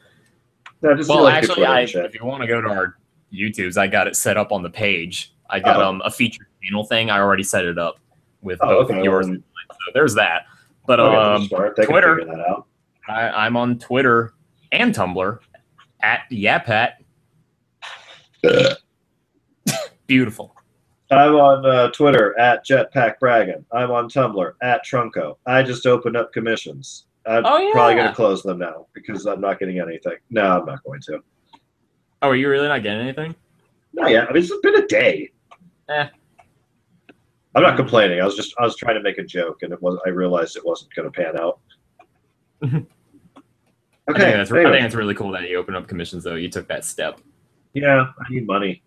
Speaker 1: No, just do,
Speaker 2: Well,
Speaker 1: like, your
Speaker 2: actually,
Speaker 1: Twitter and shit.
Speaker 2: if you want to go to our YouTubes, I got it set up on the page. I got a featured channel thing. I already set it up with both
Speaker 1: okay,
Speaker 2: yours and mine, so there's that. But
Speaker 1: okay, smart. They can
Speaker 2: Twitter,
Speaker 1: figure that out.
Speaker 2: I'm on Twitter and Tumblr at Yapat. Beautiful.
Speaker 1: I'm on Twitter at Jetpack Braggin. I'm on Tumblr at Trunko. I just opened up commissions. I'm probably going to close them now because I'm not getting anything. No, I'm not going to.
Speaker 2: Oh, are you really not getting anything?
Speaker 1: No, yeah. I mean, it's been a day.
Speaker 2: Eh.
Speaker 1: I'm not complaining. I was trying to make a joke, and I realized it wasn't going to pan out. Okay.
Speaker 2: I think it's really cool that you opened up commissions, though. You took that step.
Speaker 1: Yeah, I need money.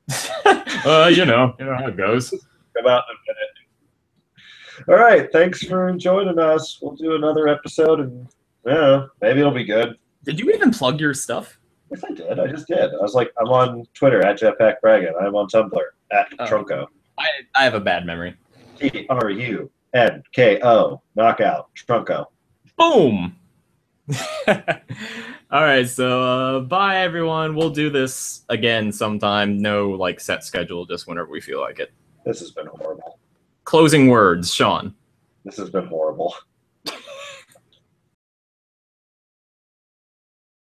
Speaker 2: You know how it goes.
Speaker 1: Come out in a minute. All right. Thanks for joining us. We'll do another episode, and maybe it'll be good.
Speaker 2: Did you even plug your stuff?
Speaker 1: Yes, I did. I just did. I was like, I'm on Twitter at Jetpack Braggin. I'm on Tumblr at Trunko.
Speaker 2: I have a bad memory.
Speaker 1: TRUNKO. Knockout. Trunko.
Speaker 2: Boom. All right, so bye everyone. We'll do this again sometime. No like set schedule, just whenever we feel like it.
Speaker 1: This has been horrible.
Speaker 2: Closing words, Shawn.
Speaker 1: This has been horrible.